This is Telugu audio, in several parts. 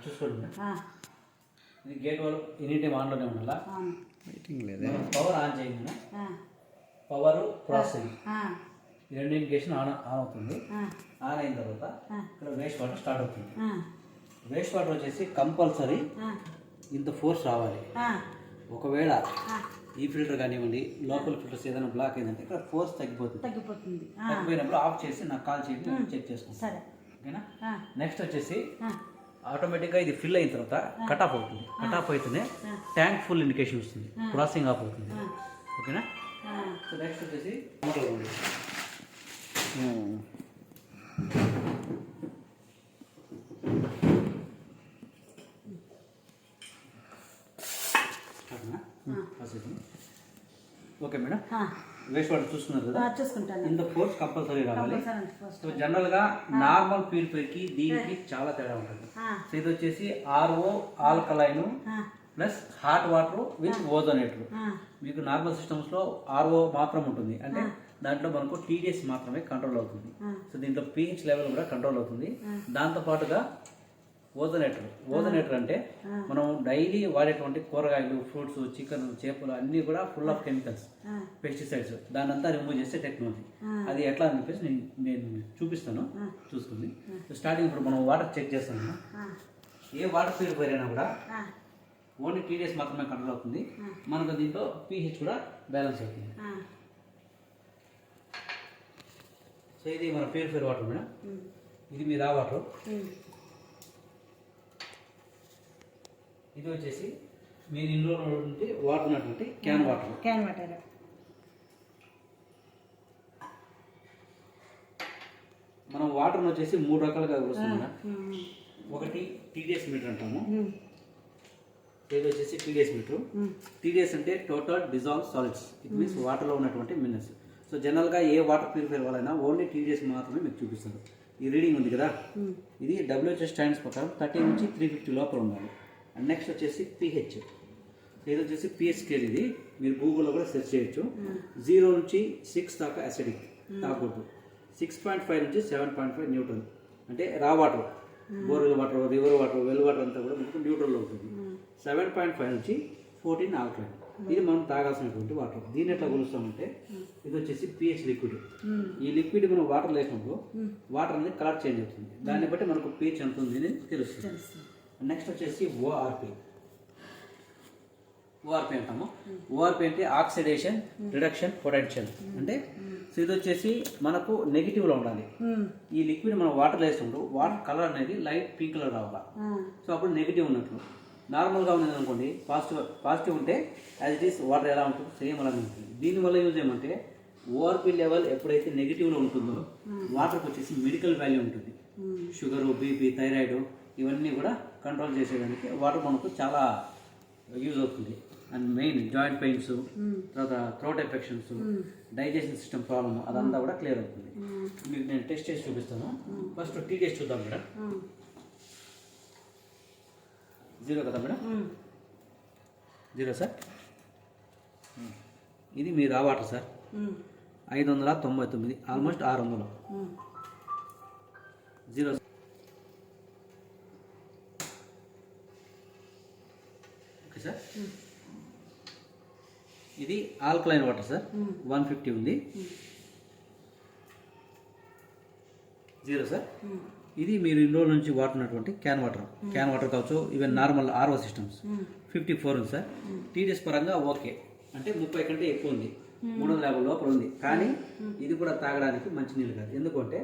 చూసుకోండి. ఇది గేట్ వాళ్ళు ఎనీ టైం ఆన్లోనే ఉండాలా, వెయిటింగ్ లేదా. పవర్ ఆన్ చేయండి, పవర్ ప్రాసెసింగ్ ఈ రెండు ఇండికేషన్ ఆన్ అవుతుంది. ఆన్ అయిన తర్వాత ఇక్కడ వేస్ట్ వాటర్ స్టార్ట్ అవుతుంది. వేస్ట్ వాటర్ వచ్చేసి కంపల్సరీ ఇంత ఫోర్స్ రావాలి. ఒకవేళ ఈ ఫిల్టర్ కానివ్వండి, లోకల్ ఫిల్టర్స్ ఏదైనా బ్లాక్ అయిందంటే ఇక్కడ ఫోర్స్ తగ్గిపోతుంది. తగ్గిపోయినప్పుడు ఆఫ్ చేసి నాకు కాల్ చేసి చెక్ చేసుకుంటాను. ఓకేనా. నెక్స్ట్ వచ్చేసి ఆటోమేటిక్గా ఇది ఫిల్ అయిన తర్వాత కట్ ఆఫ్ అవుతుంది. కట్ ఆఫ్ అయితేనే ట్యాంక్ ఫుల్ ఇండికేషన్ వస్తుంది, ప్రాసెసింగ్ ఆఫ్ అవుతుంది. ఓకేనా. సో నెక్స్ట్ వచ్చేసి ఓకే మేడం. వేస్ట్ వాటర్ చూసుకున్నారు కదా, చూసుకుంటాను. ఇంత ఫోర్స్ కంపల్సరీ రావాలి. సో జనరల్గా నార్మల్ ప్యూరిఫైర్కి దీనికి చాలా తేడా ఉంటుంది. సో ఇది వచ్చేసి RO alkaline plus hot water with ozonator. మీకు నార్మల్ సిస్టమ్స్లో ఆర్ఓ మాత్రం ఉంటుంది, అంటే దాంట్లో మనకు టీడీఎస్ మాత్రమే కంట్రోల్ అవుతుంది. సో దీంట్లో pH లెవెల్ కూడా కంట్రోల్ అవుతుంది. దాంతోపాటుగా ఓజోనేటర్ అంటే మనం డైలీ వాడేటువంటి కూరగాయలు, ఫ్రూట్స్, చికెన్, చేపలు అన్నీ కూడా ఫుల్ ఆఫ్ కెమికల్స్, పెస్టిసైడ్స్, దాని అంతా రిమూవ్ చేసే టెక్నాలజీ. అది ఎట్లా అని చెప్పేసి నేను చూపిస్తాను, చూసుకుంది. స్టార్టింగ్ ఇప్పుడు మనం వాటర్ చెక్ చేస్తాము. ఏ వాటర్ ప్యూరిఫైర్ అయినా కూడా ఓన్లీ టీడీఎస్ మాత్రమే కంట్రోల్ అవుతుంది. మనకు దీంట్లో pH కూడా బ్యాలెన్స్ అవుతుంది. సో ఇది మన ప్యూరిఫైర్ వాటర్ మేడం. ఇది మీ రా వాటర్. ఇది వచ్చేసి మీరు ఇంట్లో నుండి వాడుతున్నటువంటి క్యాన్ వాటర్. మనం వాటర్ని వచ్చేసి 3 రకాలుగా వస్తుంది. ఒకటి టీడీఎస్ మీటర్ అంటాము. ఇది వచ్చేసి టీడీఎస్ మీటర్. టీడీఎస్ అంటే total dissolve solids. It means వాటర్లో ఉన్నటువంటి మినరల్స్. సో జనరల్గా ఏ వాటర్ ప్యూరిఫైర్ వాళ్ళైనా ఓన్లీ టీడీఎస్ మాత్రమే మీకు చూపిస్తారు. ఈ రీడింగ్ ఉంది కదా, ఇది WHO స్టాండర్డ్స్ ప్రకారం 30 నుంచి 350 లోపల ఉండాలి. అండ్ నెక్స్ట్ వచ్చేసి pH. ఇది వచ్చేసి pH స్కేల్. ఇది మీరు గూగుల్లో కూడా సెర్చ్ చేయొచ్చు. 0 నుంచి 6 దాకా అసిడిక్ తాగకూడదు. 6.5 నుంచి 7.5 న్యూట్రల్, అంటే రా water, borewell water, river water, well water అంతా కూడా మీకు న్యూట్రల్లో ఉంటుంది. 7.5 నుంచి 14 ఆల్కలైన్. ఇది మనం తాగాల్సినటువంటి వాటర్. దీన్ని ఎట్లా కొలుస్తామంటే ఇది వచ్చేసి pH లిక్విడ్. ఈ లిక్విడ్ మనం వాటర్ వేసినప్పుడు వాటర్ అనేది కలర్ చేంజ్ అవుతుంది. దాన్ని బట్టి మనకు pH ఎంత ఉంది అని తెలుస్తుంది. నెక్స్ట్ వచ్చేసి ఓఆర్పి అంటాము. ఓఆర్పి అంటే ఆక్సిడేషన్ రిడక్షన్ పొటెన్షియల్. అంటే సో ఇది వచ్చేసి మనకు నెగిటివ్లో ఉండాలి. ఈ లిక్విడ్ మనం వాటర్ వేసినప్పుడు వాటర్ కలర్ అనేది లైట్ పింక్ కలర్ రావాలి. సో అప్పుడు నెగిటివ్ ఉన్నట్లు. నార్మల్గా ఉన్నది అనుకోండి, పాజిటివ్ ఉంటే యాజ్ ఇట్ ఈస్ వాటర్ ఎలా ఉంటుంది సేమ్ అలానే ఉంటుంది. దీనివల్ల యూజ్ ఏమంటే ఓఆర్పి లెవెల్ ఎప్పుడైతే నెగిటివ్లో ఉంటుందో వాటర్కి వచ్చేసి మెడికల్ వాల్యూ ఉంటుంది. షుగరు, బీపీ, థైరాయిడ్ ఇవన్నీ కూడా కంట్రోల్ చేసేదానికి వాటర్ మనకు చాలా యూజ్ అవుతుంది. అండ్ మెయిన్ జాయింట్ పెయిన్స్, తర్వాత throat affections, digestion system problem అదంతా కూడా క్లియర్ అవుతుంది. మీకు నేను టెస్ట్ చేసి చూపిస్తాను. ఫస్ట్ టీడీఎస్ చూద్దాం మేడం. 0 కదా మేడం? 0 సార్. ఇది మీ రా water sir. 599, almost 600. 0 okay sir. ఇది ఆల్కలైన్ వాటర్ సార్. 150 ఉంది. 0 సార్. ఇది మీరు ఇన్ని రోజుల నుంచి వాడుతున్నటువంటి క్యాన్ వాటర్ కావచ్చు, ఈవెన్ నార్మల్ ఆర్ఓ సిస్టమ్స్ 54 ఉంది సార్. టీడీఎస్ పరంగా ఓకే, అంటే 30 కంటే ఎక్కువ ఉంది, 350 లోపల ఉంది. కానీ ఇది కూడా తాగడానికి మంచి నీళ్ళు కాదు. ఎందుకంటే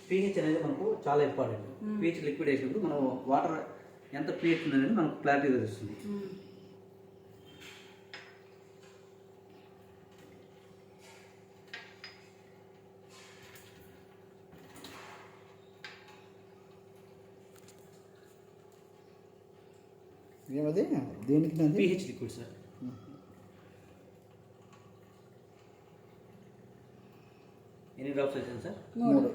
pH అనేది మనకు చాలా ఇంపార్టెంట్. pH లిక్విడ్ వేసినప్పుడు మనం వాటర్ ఎంత pH ఉందనేది మనకు క్లారిటీగా తెలుస్తుంది. ఏమది దేనికి? pH liquid sir. ఎన్ని డ్రాప్స్ వచ్చాను సార్? 3.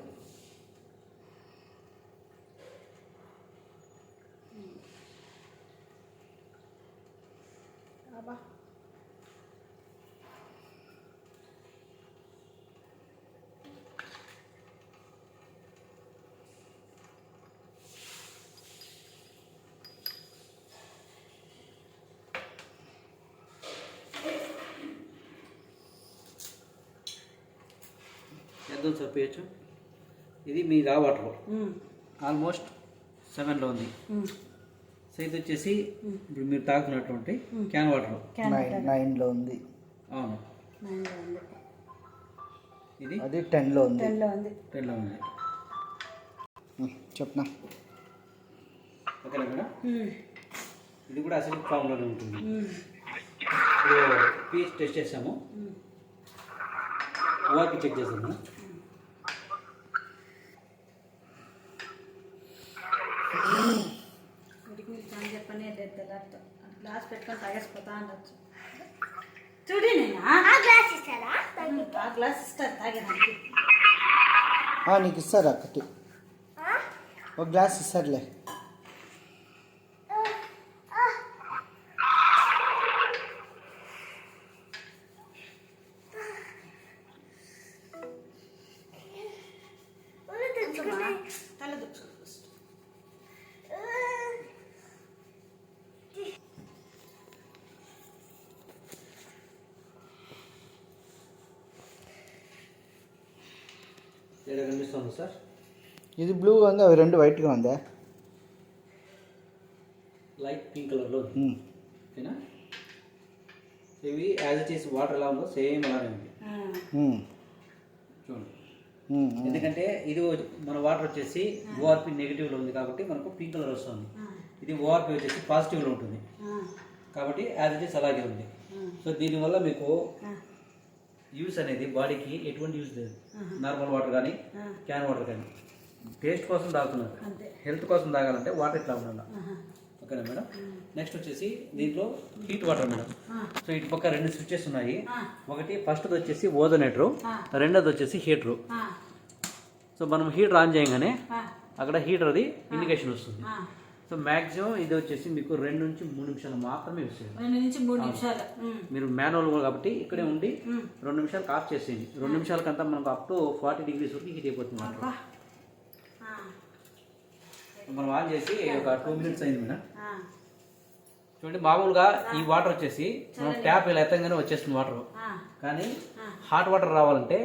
ఎంతలో సరిపోయచ్చు. ఇది మీ రా వాటర్ ఆల్మోస్ట్ 7లో ఉంది. సో ఇది వచ్చేసి ఇప్పుడు మీరు తాగుతున్నటువంటి క్యాన్ వాటర్ 9లో ఉంది. అవును, ఇది అది 10లో ఉంది. 10లో ఉంది. చెప్పనా? ఓకేనా మేడం? ఇది కూడా అసిడిక్ ఫామ్లోనే ఉంటుంది. ఇప్పుడు పీహెచ్ టెస్ట్ చేసాము, ఓఆర్పి చెక్ చేసాము మేడం. గ్లాస్ పెట్టుకొని తాగేసిపోతా ఉండొచ్చు. చూడి గ్లాస్ ఇస్తారు తాగేదానికి. నీకు ఇస్తారు అక్కటి, ఒక గ్లాస్ ఇస్తారులే. తల దుఃఖం తేడా కనిపిస్తుంది సార్. ఇది బ్లూగా ఉంది, అవి రెండు వైట్గా ఉందా? లైట్ పింక్ కలర్లో ఉంది. ఓకేనా? ఇవి యాజ్ ఇట్ ఈస్ వాటర్ ఎలా ఉందో సేమ్ అలానే ఉంది. చూడండి, ఎందుకంటే ఇది మన వాటర్ వచ్చేసి ఓఆర్పి నెగిటివ్లో ఉంది కాబట్టి మనకు పింక్ కలర్ వస్తుంది. ఇది ఓఆర్పి వచ్చేసి పాజిటివ్లో ఉంటుంది కాబట్టి యాజ్ ఇట్ ఈస్ అలాగే ఉంది. సో దీనివల్ల మీకు యూస్ అనేది బాడీకి ఎటువంటి యూస్ లేదు. నార్మల్ వాటర్ కానీ క్యాన్ వాటర్ కానీ టేస్ట్ కోసం తాగుతున్నారు, హెల్త్ కోసం తాగాలంటే వాటర్ ఇట్లా ఉండాలి. ఓకేనా మేడం? నెక్స్ట్ వచ్చేసి దీంట్లో హీట్ వాటర్ మేడం. సో ఇటు పక్క 2 స్విచ్చెస్ ఉన్నాయి. ఒకటి ఫస్ట్ది వచ్చేసి ఓజోనేటరు, రెండోది వచ్చేసి హీటరు. సో మనం హీటర్ ఆన్ చేయగానే అక్కడ హీటర్ది ఇండికేషన్ వస్తుంది. సో మ్యాక్సిమం ఇది వచ్చేసి మీకు 2 నుంచి 3 నిమిషాలు మాత్రమే యూస్ చేయాలి. 2 నుంచి 3 నిమిషాలు. మీరు మాన్యువల్ కాబట్టి ఇక్కడే ఉండి 2 నిమిషాలకు ఆఫ్ చేసేయండి. 2 నిమిషాలకంతా మనకు అప్ టు 40 degrees వరకు హీట్ అయిపోతుంది. మనం ఆన్ చేసి ఒక 2 minutes అయింది మేడం. చూడండి, మామూలుగా ఈ వాటర్ వచ్చేసి మనం ట్యాప్ ఇలా ఎత్తంగానే వచ్చేస్తుంది వాటర్. కానీ హాట్ వాటర్ రావాలంటే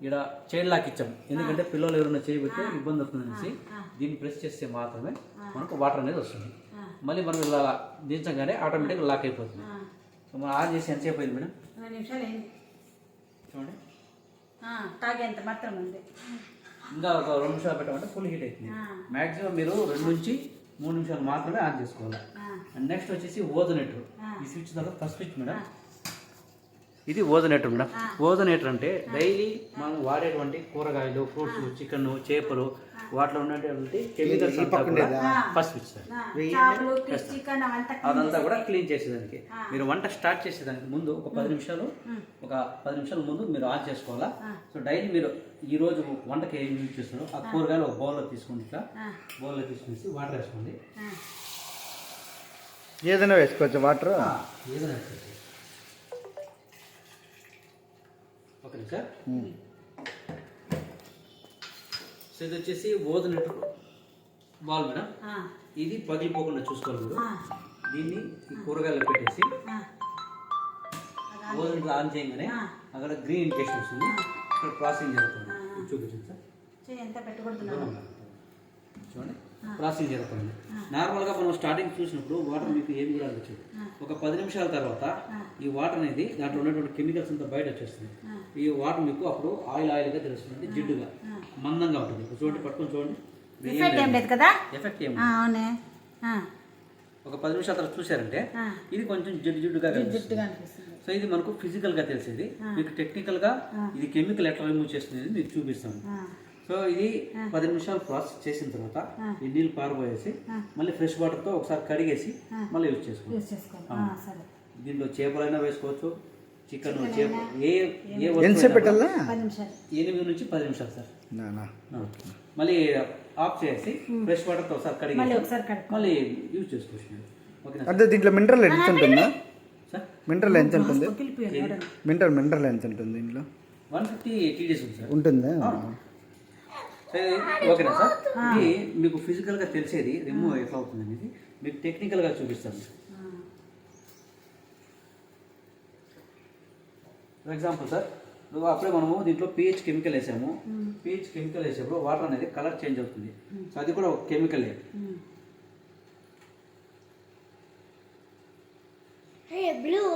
ఇక్కడ చైన్ లాక్ ఇచ్చాం, ఎందుకంటే పిల్లలు ఎవరైనా చేయబెడితే ఇబ్బంది అవుతుంది అనేసి. దీన్ని ప్రెస్ చేస్తే మాత్రమే మనకు వాటర్ అనేది వస్తుంది. మళ్ళీ మనం ఇలా దించగానే ఆటోమేటిక్గా లాక్ అయిపోతుంది. సో మనం ఆన్ చేసి ఎంతసేపు అయింది మేడం? 2 నిమిషాలు అయింది. చూడండి, తాగేంత మాత్రం ఉంది. ఇంకా ఒక 2 నిమిషాలు పెట్టమంటే ఫుల్ హీట్ అవుతుంది. మ్యాక్సిమం మీరు 2 నుంచి 3 నిమిషాలు మాత్రమే ఆన్ చేసుకోవాలి. అండ్ నెక్స్ట్ వచ్చేసి ఓజోనేటర్. ఈ స్విచ్ తర్వాత ఫస్ట్ స్విచ్ మేడం. ఇది ఓజోనేటర్ మేడం. ఓజోనేటర్ అంటే డైలీ మనం వాడేటువంటి కూరగాయలు, ఫ్రూట్స్, చికెన్, చేపలు వాటిలో ఉన్నటువంటి కెమికల్స్ ఫస్ట్ స్విచ్ సార్. అదంతా కూడా క్లీన్ చేసేదానికి. మీరు వంట స్టార్ట్ చేసేదానికి ముందు ఒక 10 నిమిషాల ముందు మీరు ఆన్ చేసుకోవాలా. సో డైలీ మీరు ఈ రోజు వంటకి ఏం యూజ్ చేస్తున్నారో ఆ కూరగాయలు ఒక బౌల్లో తీసుకోండి. ఇట్లా బౌల్లో తీసుకుని వాటర్ వేసుకోండి. ఏదైనా వేసుకోవచ్చు వాటర్, ఏదైనా వేసుకోవచ్చు. Okay sir. సో ఇది వచ్చేసి ఓజోనేటర్ బాల్ మేడం. ఇది పగిలిపోకుండా చూసుకోవాలి మీరు. దీన్ని ఈ కూరగాయలు పెట్టేసి ఓజోనేటర్ ఆన్ చేయగానే అక్కడ గ్రీన్ ఇండికేషన్ వస్తుంది. ఇక్కడ ప్రాసెసింగ్ జరుగుతుంది. చూపించండి సార్. చూడండి, ప్రాసెసింగ్ జరుగుతుంది. నార్మల్గా మనం స్టార్టింగ్ చూసినప్పుడు వాటర్ మీకు ఏమి కూడా అనిపించదు. ఒక 10 నిమిషాల తర్వాత ఈ వాటర్ అనేది దాంట్లో ఉన్నటువంటి కెమికల్స్ అంతా బయట వచ్చేస్తుంది. ఈ వాటర్ మీకు అప్పుడు ఆయిల్గా తెలుస్తుంది, జిడ్డుగా మందంగా ఉంటుంది. చూడండి, పట్టుకొని చూడండి, ఎఫెక్ట్ ఏమి. ఒక 10 నిమిషాల తర్వాత చూసారంటే ఇది కొంచెం జిడ్డుగా కనిపిస్తుంది. సో ఇది మనకు ఫిజికల్గా తెలిసేది. మీకు టెక్నికల్గా ఇది కెమికల్ ఎట్లా రిమూవ్ చేస్తుంది మీకు చూపిస్తాను. సో ఇది 10 నిమిషాలు ప్రాసెస్ చేసిన తర్వాత ఈ నీళ్ళు పారబోయేసి మళ్ళీ ఫ్రెష్ వాటర్తో ఒకసారి కడిగేసి మళ్ళీ యూజ్ చేసుకోవాలి. దీంట్లో చేపలైనా వేసుకోవచ్చు, చికెన్, చేప ఏ 8 నుంచి 10 నిమిషాలు సార్. మళ్ళీ ఆఫ్ చేసి ఫ్రెష్ వాటర్తో ఒకసారి కడిగేసి మళ్ళీ యూజ్ చేసుకోవచ్చు. అంటే దీంట్లో మినరల్ ఎంత ఉంటుందా సార్? మినరల్ ఎంత ఉంటుంది? మినరల్ ఎంత ఉంటుంది దీంట్లో? 150 TDS ఉంది సార్. ఉంటుందా? ఓకేనా సార్. ఇది మీకు ఫిజికల్గా తెలిసేది రిమూవ్ ఎట్లా అవుతుంది అనేది మీకు టెక్నికల్గా చూపిస్తాను. ఫర్ ఎగ్జాంపుల్ సార్, ఇప్పుడు అప్పుడే మనము దీంట్లో పిహెచ్ కెమికల్ వేసాము. పిహెచ్ కెమికల్ వేసేప్పుడు వాటర్ అనేది కలర్ చేంజ్ అవుతుంది. సో అది కూడా ఒక కెమికలే. Hey, blue.